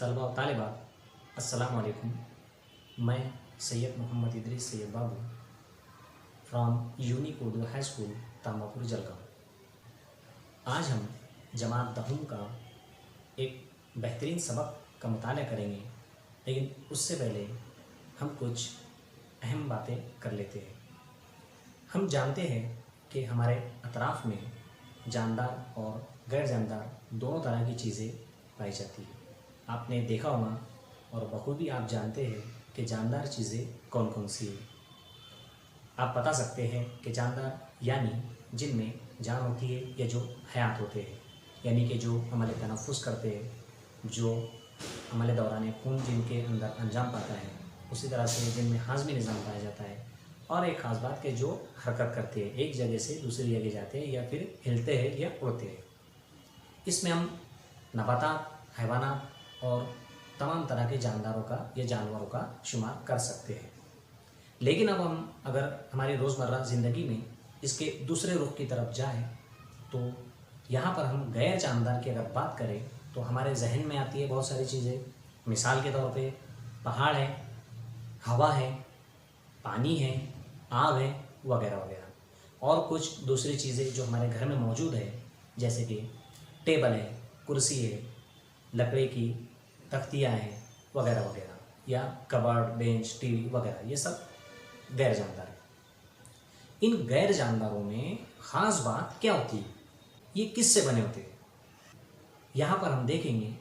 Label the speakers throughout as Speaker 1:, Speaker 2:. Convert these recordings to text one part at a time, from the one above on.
Speaker 1: तलबा और तालिबात, अस्सलाम वालेकुम। मैं Syed Mohammed Idris Syed Babu from unique Urdu high school Tambapur Jalgaon. आज हम जमात दहम का एक बेहतरीन सबक का मुताला करेंगे, लेकिन उससे पहले हम कुछ अहम बातें कर लेते हैं। हम जानते हैं कि हमारे अतराफ़ में जानदार और गैर जानदार दोनों तरह की चीज़ें पाई जाती हैं। आपने देखा होगा और बखूबी आप जानते हैं कि जानदार चीज़ें कौन कौन सी हैं। आप बता सकते हैं कि जानदार यानी जिनमें जान होती है या जो हयात होते हैं, यानी कि जो हमारे तनफ़ुस करते हैं, जो हमारे दौरान खून जिनके अंदर अंजाम पाता है, उसी तरह से जिनमें हाज़मी निज़ाम पाया जाता है, और एक ख़ास बात के जो हरकत करते हैं, एक जगह से दूसरी जगह जाते हैं या फिर हिलते हैं या उड़ते हैं। इसमें हम नबातात, हैवानात और तमाम तरह के जानदारों का या जानवरों का शुमार कर सकते हैं। लेकिन अब हम अगर हमारी रोज़मर्रा ज़िंदगी में इसके दूसरे रुख की तरफ जाएं, तो यहाँ पर हम गैर जानदार की अगर बात करें तो हमारे जहन में आती है बहुत सारी चीज़ें। मिसाल के तौर पे पहाड़ है, हवा है, पानी है, आग है, वगैरह वगैरह। और कुछ दूसरी चीज़ें जो हमारे घर में मौजूद है, जैसे कि टेबल है, कुर्सी है, लकड़ी की तख्तियाँ हैं, वगैरह वगैरह, या कबर्ड, बेंच, टीवी वगैरह, ये सब गैर जानदार है। इन गैर जानदारों में ख़ास बात क्या होती है, ये किससे बने होते हैं, यहाँ पर हम देखेंगे।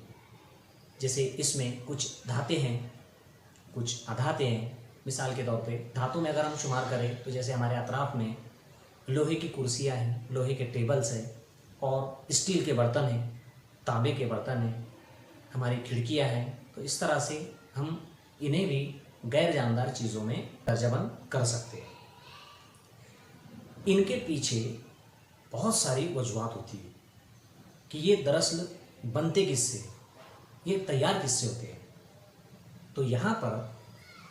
Speaker 1: जैसे इसमें कुछ धाते हैं, कुछ अधाते हैं। मिसाल के तौर पे धातु में अगर हम शुमार करें तो जैसे हमारे अतराफ़ में लोहे की कुर्सियाँ हैं, लोहे के टेबल्स हैं, और स्टील के बर्तन हैं, तांबे के बर्तन हैं, हमारी खिड़कियाँ हैं। तो इस तरह से हम इन्हें भी गैर जानदार चीज़ों में दर्जाबंद कर सकते हैं। इनके पीछे बहुत सारी वजूहात होती है कि ये दरअसल बनते किससे, ये तैयार किससे होते हैं। तो यहाँ पर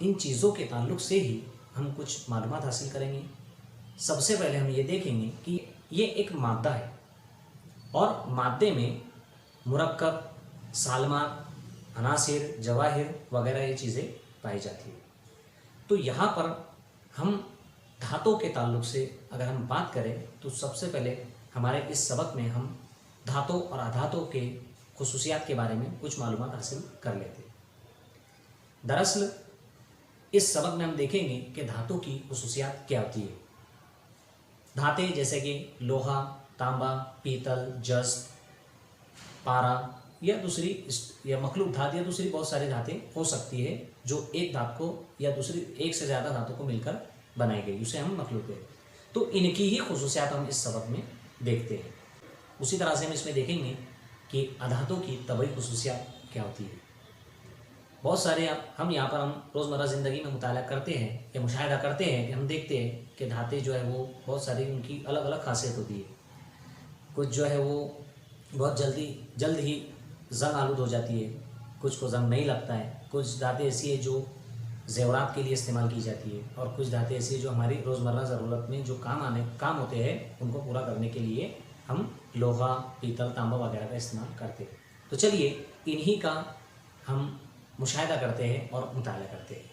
Speaker 1: इन चीज़ों के ताल्लुक़ से ही हम कुछ मालूमात हासिल करेंगे। सबसे पहले हम ये देखेंगे कि ये एक मादा है, और मादे में मुरक्कब, सालमात, अनासिर, जवाहिर वगैरह ये चीज़ें पाई जाती है। तो यहाँ पर हम धातों के ताल्लुक़ से अगर हम बात करें तो सबसे पहले हमारे इस सबक में हम धातों और अधातों के खुसूसियात के बारे में कुछ मालूमात हासिल कर लेते हैं। दरअसल इस सबक में हम देखेंगे कि धातु की खुसूसियात क्या होती है। धाते जैसे कि लोहा, तांबा, पीतल, जस्त, पारा या दूसरी या मखलूक धात या दूसरी बहुत सारी धातें हो सकती है जो एक धात को या दूसरी एक से ज़्यादा धातों को मिलकर बनाई गई, उसे हम मखलूक कहते हैं। तो इनकी ही खुसूसियात हम इस सबक में देखते हैं। उसी तरह से हम इसमें देखेंगे कि अधातों की तबई खुसूसियात क्या होती है। बहुत सारे हम यहाँ पर हम रोज़मर्रा ज़िंदगी में मुताला करते हैं या मुशाहिदा करते हैं कि हम देखते हैं कि धातें जो है वो बहुत सारी उनकी अलग अलग खासियत होती है। कुछ जो है वो बहुत जल्द ही ज़ंग आलूद हो जाती है, कुछ को ज़ंग नहीं लगता है। कुछ धातें ऐसी है जो ज़ेवरात के लिए इस्तेमाल की जाती है, और कुछ धातें ऐसी है जो हमारी रोज़मर्रा ज़रूरत में जो काम होते हैं उनको पूरा करने के लिए हम लोहा, पीतल, तांबा वगैरह का इस्तेमाल करते हैं। तो चलिए इन्हीं का हम मुशाहिदा करते हैं और मुताला करते हैं।